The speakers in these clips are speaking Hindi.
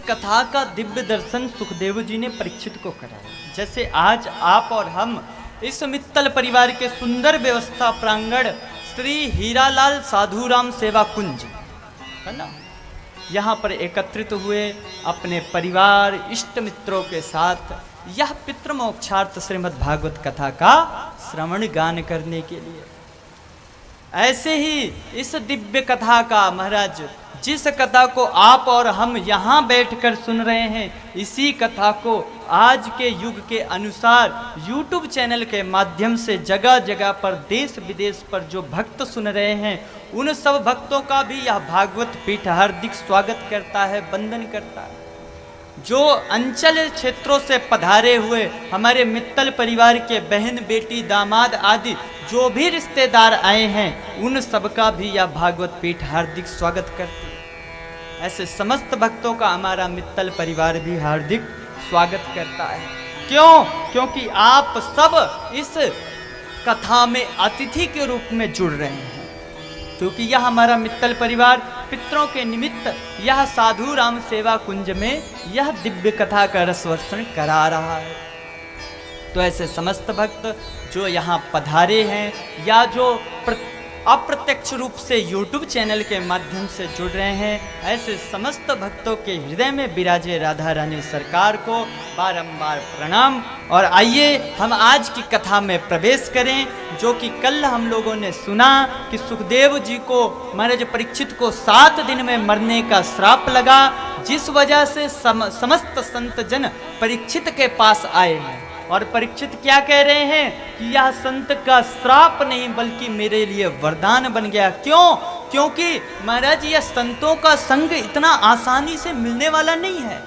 कथा का दिव्य दर्शन सुखदेव जी ने परीक्षित को कराया। जैसे आज आप और हम इस मित्तल परिवार के सुंदर व्यवस्था प्रांगण श्री हीरालाल साधुराम सेवा कुंज है ना, यहाँ पर एकत्रित हुए अपने परिवार इष्ट मित्रों के साथ यह पितृमोक्षार्थ श्रीमद् भागवत कथा का श्रवण गान करने के लिए। ऐसे ही इस दिव्य कथा का महाराज, जिस कथा को आप और हम यहाँ बैठकर सुन रहे हैं, इसी कथा को आज के युग के अनुसार YouTube चैनल के माध्यम से जगह जगह पर देश विदेश पर जो भक्त सुन रहे हैं, उन सब भक्तों का भी यह भागवत पीठ हार्दिक स्वागत करता है, वंदन करता है। जो अंचल क्षेत्रों से पधारे हुए हमारे मित्तल परिवार के बहन बेटी दामाद आदि जो भी रिश्तेदार आए हैं, उन सबका भी यह भागवत पीठ हार्दिक स्वागत करती है। ऐसे समस्त भक्तों का हमारा मित्तल परिवार भी हार्दिक स्वागत करता है। क्यों? क्योंकि आप सब इस कथा में अतिथि के रूप में जुड़ रहे हैं, क्योंकि यह हमारा मित्तल परिवार पितरों के निमित्त यह साधु राम सेवा कुंज में यह दिव्य कथा का रसवर्षण करा रहा है। तो ऐसे समस्त भक्त जो यहाँ पधारे हैं या जो अप्रत्यक्ष रूप से YouTube चैनल के माध्यम से जुड़ रहे हैं, ऐसे समस्त भक्तों के हृदय में विराजे राधा रानी सरकार को बारंबार प्रणाम। और आइए हम आज की कथा में प्रवेश करें, जो कि कल हम लोगों ने सुना कि सुखदेव जी को महाराज परीक्षित को 7 दिन में मरने का श्राप लगा, जिस वजह से समस्त संत जन परीक्षित के पास आए हैं। और परीक्षित क्या कह रहे हैं कि यह संत का श्राप नहीं बल्कि मेरे लिए वरदान बन गया। क्यों? क्योंकि महाराज यह संतों का संग इतना आसानी से मिलने वाला नहीं है।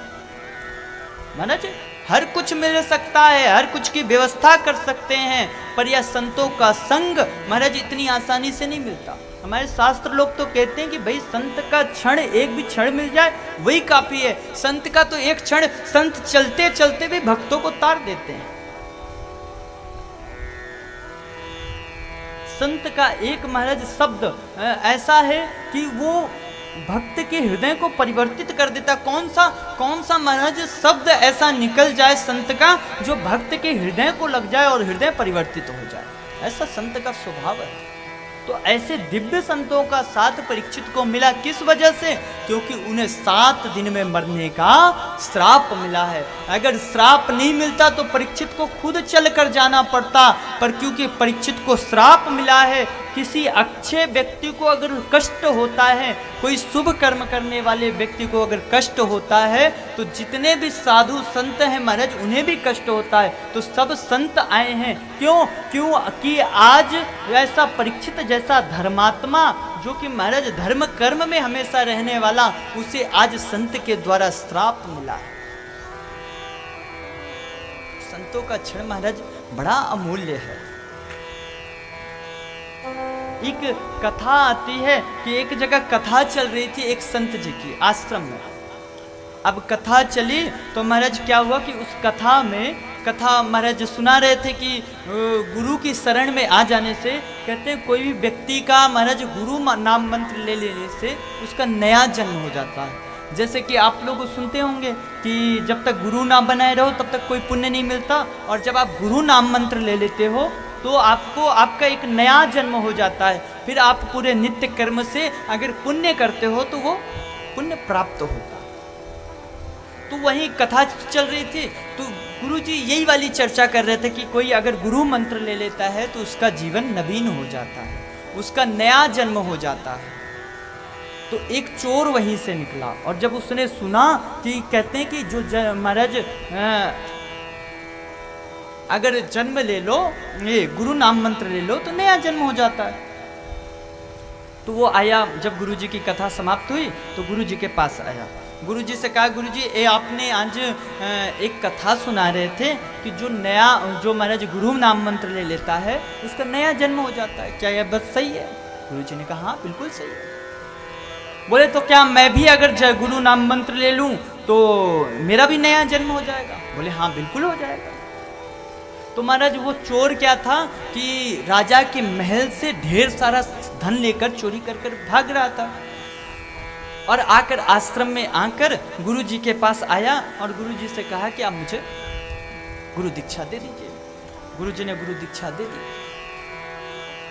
महाराज हर कुछ मिल सकता है, हर कुछ की व्यवस्था कर सकते हैं, पर यह संतों का संग महाराज इतनी आसानी से नहीं मिलता। हमारे शास्त्र लोग तो कहते हैं कि भाई संत का क्षण, एक भी क्षण मिल जाए वही काफी है। संत का तो एक क्षण, संत चलते चलते भी भक्तों को तार देते हैं। संत का एक महाराज शब्द ऐसा है कि वो भक्त के हृदय को परिवर्तित कर देता। कौन सा महाराज शब्द ऐसा निकल जाए संत का जो भक्त के हृदय को लग जाए और हृदय परिवर्तित हो जाए, ऐसा संत का स्वभाव है। तो ऐसे दिव्य संतों का साथ परीक्षित को मिला। किस वजह से? क्योंकि उन्हें 7 दिन में मरने का श्राप मिला है। अगर श्राप नहीं मिलता तो परीक्षित को खुद चल कर जाना पड़ता, पर क्योंकि परीक्षित को श्राप मिला है, किसी अच्छे व्यक्ति को अगर कष्ट होता है, कोई शुभ कर्म करने वाले व्यक्ति को अगर कष्ट होता है, तो जितने भी साधु संत हैं महाराज उन्हें भी कष्ट होता है। तो सब संत आए हैं। क्यों कि आज ऐसा परीक्षित जैसा धर्मात्मा, जो कि महाराज धर्म कर्म में हमेशा रहने वाला, उसे आज संत के द्वारा श्राप मिला है। संतों का क्षण महाराज बड़ा अमूल्य है। एक कथा आती है कि एक जगह कथा चल रही थी एक संत जी की आश्रम में। अब कथा चली तो महाराज क्या हुआ कि उस कथा महाराज सुना रहे थे कि गुरु की शरण में आ जाने से, कहते हैं कोई भी व्यक्ति का महाराज गुरु नाम मंत्र ले लेने से उसका नया जन्म हो जाता है। जैसे कि आप लोग सुनते होंगे कि जब तक गुरु नाम बनाए रहो तब तक कोई पुण्य नहीं मिलता, और जब आप गुरु नाम मंत्र ले लेते हो तो आपका एक नया जन्म हो जाता है। फिर आप पूरे नित्य कर्म से अगर पुण्य करते हो तो वो पुण्य प्राप्त होता है। तो वही कथा चल रही थी, तो गुरुजी यही वाली चर्चा कर रहे थे कि कोई अगर गुरु मंत्र ले लेता है तो उसका जीवन नवीन हो जाता है, उसका नया जन्म हो जाता है। तो एक चोर वहीं से निकला, और जब उसने सुना कि कहते हैं कि जो महाराज अगर जन्म ले लो, ये गुरु नाम मंत्र ले लो तो नया जन्म हो जाता है। तो वो आया, जब गुरुजी की कथा समाप्त हुई तो गुरुजी के पास आया। गुरुजी से कहा, गुरुजी आपने आज एक कथा सुना रहे थे कि जो महाराज गुरु नाम मंत्र ले लेता है उसका नया जन्म हो जाता है, क्या यह बात सही है? गुरुजी ने कहा हाँ बिल्कुल सही है। बोले तो क्या मैं भी अगर गुरु नाम मंत्र ले लूं तो मेरा भी नया जन्म हो जाएगा? बोले हाँ बिल्कुल हो जाएगा। तो महाराज वो चोर क्या था कि राजा के महल से ढेर सारा धन लेकर चोरी कर भाग रहा था। और आकर आश्रम में आकर गुरु जी के पास आया और गुरु जी से कहा कि आप मुझे गुरु दीक्षा दे दीजिए। गुरु जी ने गुरु दीक्षा दे दी।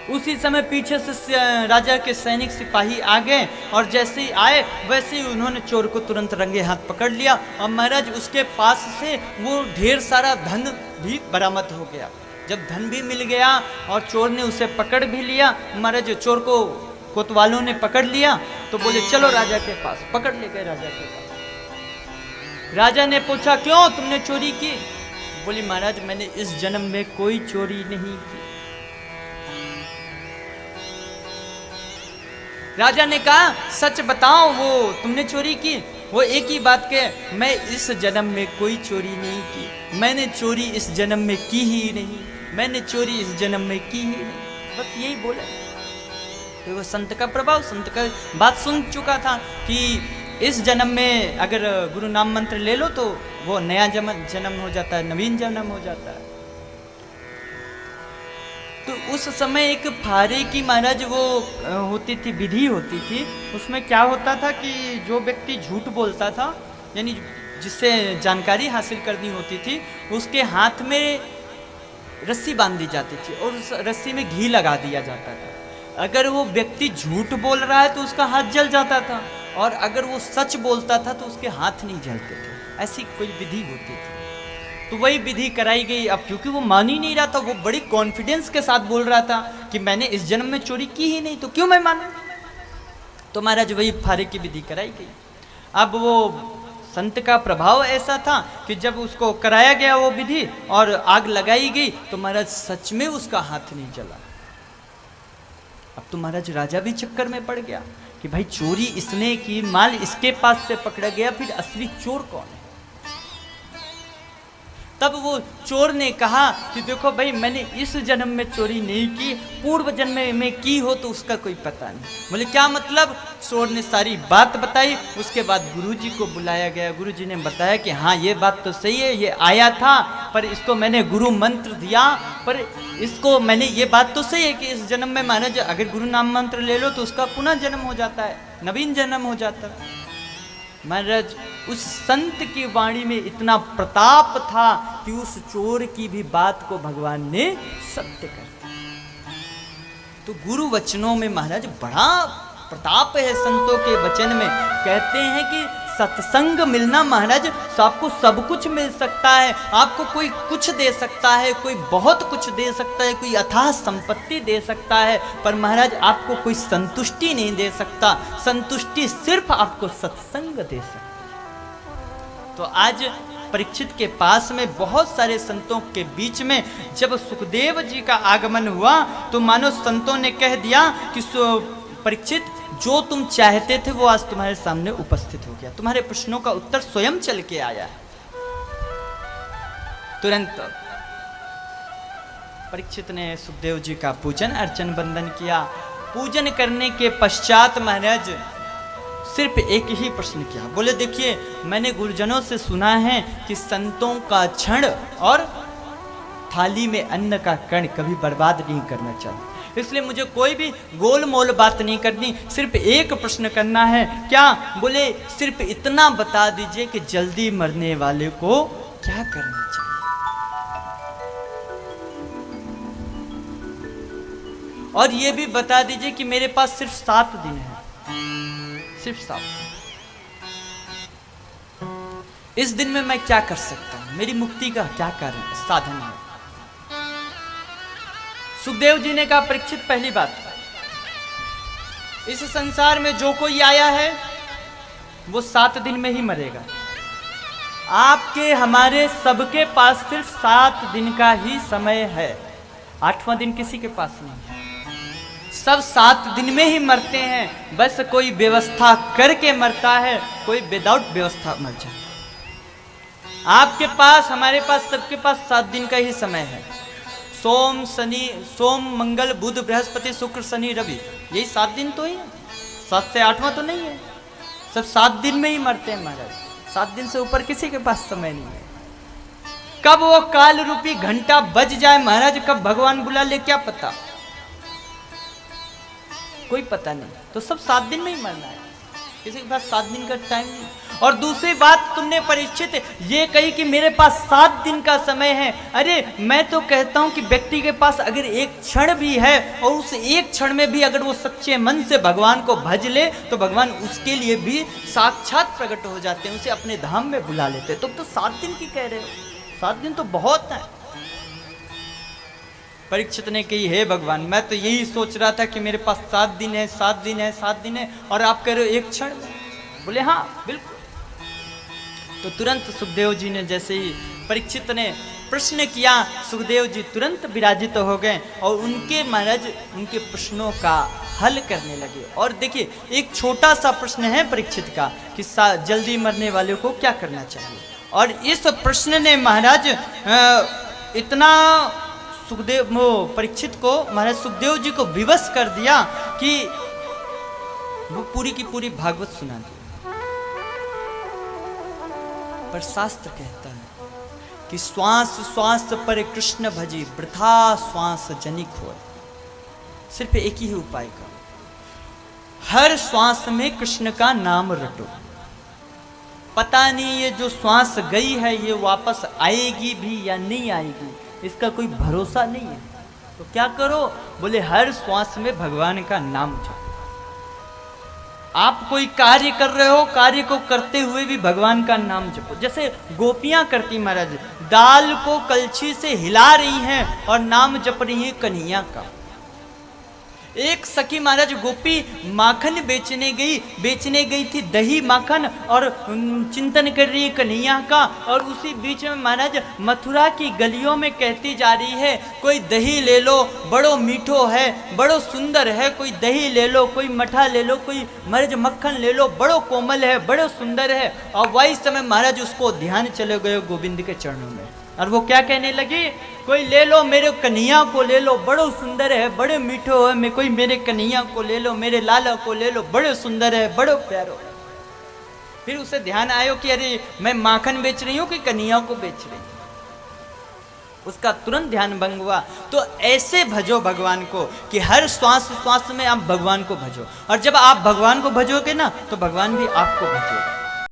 उसी समय पीछे से राजा के सैनिक सिपाही आ गए और जैसे ही आए वैसे ही उन्होंने चोर को तुरंत रंगे हाथ पकड़ लिया और महाराज उसके पास से वो ढेर सारा धन भी बरामद हो गया। जब धन भी मिल गया और चोर ने उसे पकड़ भी लिया, महाराज चोर को कोतवालों ने पकड़ लिया तो बोले चलो राजा के पास। पकड़ ले गए राजा के पास। राजा ने पूछा क्यों तुमने चोरी की? बोली महाराज मैंने इस जन्म में कोई चोरी नहीं की। राजा ने कहा सच बताओ वो तुमने चोरी की? वो एक ही बात के मैं इस जन्म में कोई चोरी नहीं की, मैंने चोरी इस जन्म में की ही नहीं, मैंने चोरी इस जन्म में की ही नहीं, बस यही बोला। तो वो संत का प्रभाव, संत का बात सुन चुका था कि इस जन्म में अगर गुरु नाम मंत्र ले लो तो वो नया जन्म हो जाता है, नवीन जन्म हो जाता है। तो उस समय एक फारे की महाराज वो होती थी, विधि होती थी। उसमें क्या होता था कि जो व्यक्ति झूठ बोलता था, यानी जिससे जानकारी हासिल करनी होती थी, उसके हाथ में रस्सी बांध दी जाती थी और उस रस्सी में घी लगा दिया जाता था। अगर वो व्यक्ति झूठ बोल रहा है तो उसका हाथ जल जाता था और अगर वो सच बोलता था तो उसके हाथ नहीं जलते थे। ऐसी कोई विधि होती थी। तो वही विधि कराई गई। अब क्योंकि वो मान ही नहीं रहा था, वो बड़ी कॉन्फिडेंस के साथ बोल रहा था कि मैंने इस जन्म में चोरी की ही नहीं, तो क्यों मैं मानूं? तो महाराज वही फारे की विधि कराई गई। अब वो संत का प्रभाव ऐसा था कि जब उसको कराया गया वो विधि और आग लगाई गई तो महाराज सच में उसका हाथ नहीं जला। अब तो महाराज राजा भी चक्कर में पड़ गया कि भाई चोरी इसने की, माल इसके पास से पकड़ा गया, फिर असली चोर कौन है? तब वो चोर ने कहा कि देखो भाई मैंने इस जन्म में चोरी नहीं की, पूर्व जन्म में की हो तो उसका कोई पता नहीं। बोले क्या मतलब? चोर ने सारी बात बताई। उसके बाद गुरुजी को बुलाया गया। गुरुजी ने बताया कि हाँ ये बात तो सही है, ये आया था पर इसको मैंने गुरु मंत्र दिया, पर इसको मैंने ये बात तो सही है कि इस जन्म में महाराज अगर गुरु नाम मंत्र ले लो तो उसका पुनः जन्म हो जाता है, नवीन जन्म हो जाता है। महाराज उस संत की वाणी में इतना प्रताप था कि उस चोर की भी बात को भगवान ने सत्य कर दिया। तो गुरु वचनों में महाराज बड़ा प्रताप है। संतों के वचन में कहते हैं कि सत्संग मिलना महाराज आपको सब कुछ मिल सकता है। आपको कोई कुछ दे सकता है, कोई बहुत कुछ दे सकता है, कोई अथाह संपत्ति दे सकता है, पर महाराज आपको कोई संतुष्टि नहीं दे सकता। संतुष्टि सिर्फ आपको सत्संग दे सकता है। तो आज परीक्षित के पास में बहुत सारे संतों के बीच में जब सुखदेव जी का आगमन हुआ तो मानो संतों ने कह दिया कि परीक्षित जो तुम चाहते थे वो आज तुम्हारे सामने उपस्थित हो गया, तुम्हारे प्रश्नों का उत्तर स्वयं चल के आया है। तुरंत परीक्षित ने सुखदेव जी का पूजन अर्चन वंदन किया। पूजन करने के पश्चात महाराज सिर्फ एक ही प्रश्न किया। बोले देखिए मैंने गुरुजनों से सुना है कि संतों का क्षण और थाली में अन्न का कण कभी बर्बाद नहीं करना चाहिए, इसलिए मुझे कोई भी गोल मोल बात नहीं करनी, सिर्फ एक प्रश्न करना है। क्या? बोले सिर्फ इतना बता दीजिए कि जल्दी मरने वाले को क्या करना चाहिए, और ये भी बता दीजिए कि मेरे पास सिर्फ 7 दिन है, सिर्फ 7 दिन। इस दिन में मैं क्या कर सकता हूं, मेरी मुक्ति का क्या कारण साधन है? सुखदेव जी ने कहा परीक्षित पहली बात, इस संसार में जो कोई आया है वो 7 दिन में ही मरेगा। आपके हमारे सबके पास सिर्फ 7 दिन का ही समय है, 8वां दिन किसी के पास नहीं है। सब 7 दिन में ही मरते हैं, बस कोई व्यवस्था करके मरता है, कोई विदाउट व्यवस्था मर जाता है। आपके पास हमारे पास सबके पास 7 दिन का ही समय है। सोम मंगल बुध बृहस्पति शुक्र शनि रवि, यही 7 दिन तो ही है, 7 से 8वां तो नहीं है। सब 7 दिन में ही मरते हैं महाराज, 7 दिन से ऊपर किसी के पास समय नहीं है। कब वो काल रूपी घंटा बज जाए महाराज, कब भगवान बुला ले क्या पता, कोई पता नहीं। तो सब 7 दिन में ही मरना है। किसी के पास 7 दिन का टाइम नहीं। और दूसरी बात तुमने परीक्षित ये कही कि मेरे पास 7 दिन का समय है। अरे मैं तो कहता हूं कि व्यक्ति के पास अगर एक क्षण भी है और उस एक क्षण में भी अगर वो सच्चे मन से भगवान को भज ले तो भगवान उसके लिए भी साक्षात प्रकट हो जाते हैं, उसे अपने धाम में बुला लेते हैं। तुम तो 7 दिन की कह रहे हो, 7 दिन तो बहुत है। परीक्षित ने कही, हे भगवान मैं तो यही सोच रहा था कि मेरे पास 7 दिन है, 7 दिन है, 7 दिन है, और आप कह रहे हो एक क्षण में। बोले हाँ बिल्कुल। तो तुरंत सुखदेव जी ने जैसे ही परीक्षित ने प्रश्न किया, सुखदेव जी तुरंत विराजित हो गए और उनके महाराज उनके प्रश्नों का हल करने लगे। और देखिए एक छोटा सा प्रश्न है परीक्षित का कि जल्दी मरने वाले को क्या करना चाहिए, और इस प्रश्न ने महाराज इतना सुखदेव परीक्षित को महाराज सुखदेव जी को विवश कर दिया कि वो पूरी की पूरी भागवत सुना दी। पर शास्त्र कहता है कि श्वास श्वास पर कृष्ण भजी वृथा श्वास जनिक हो। सिर्फ एक ही उपाय करो, हर श्वास में कृष्ण का नाम रटो। पता नहीं ये जो श्वास गई है ये वापस आएगी भी या नहीं आएगी, इसका कोई भरोसा नहीं है। तो क्या करो, बोले हर श्वास में भगवान का नाम जपो। आप कोई कार्य कर रहे हो, कार्य को करते हुए भी भगवान का नाम जपो। जैसे गोपियां करती महाराज, दाल को कलछी से हिला रही हैं और नाम जप रही है कन्हैया का। एक सखी महाराज गोपी माखन बेचने गई थी दही माखन, और चिंतन कर रही है कन्हैया का, और उसी बीच में महाराज मथुरा की गलियों में कहती जा रही है, कोई दही ले लो बड़ो मीठो है, बड़ो सुंदर है, कोई दही ले लो, कोई मठा ले लो, कोई मर्ज मक्खन ले लो, बड़ो कोमल है, बड़ो सुंदर है। और वही समय महाराज उसको ध्यान चले गए गोविंद के चरणों में, और वो क्या कहने लगी, कोई ले लो मेरे कन्हैया को ले लो, बड़ो सुंदर है, बड़े मीठो है, मैं कोई मेरे कन्हैया को ले लो, मेरे लाला को ले लो, बड़े सुंदर है, बड़ो प्यारो। फिर उसे ध्यान आयो कि अरे मैं माखन बेच रही हूँ कि कन्हैया को बेच रही हूँ। उसका तुरंत ध्यान भंग हुआ। तो ऐसे भजो भगवान को कि हर श्वास श्वास में आप भगवान को भजो, और जब आप भगवान को भजोगे ना तो भगवान भी आपको भजोगे।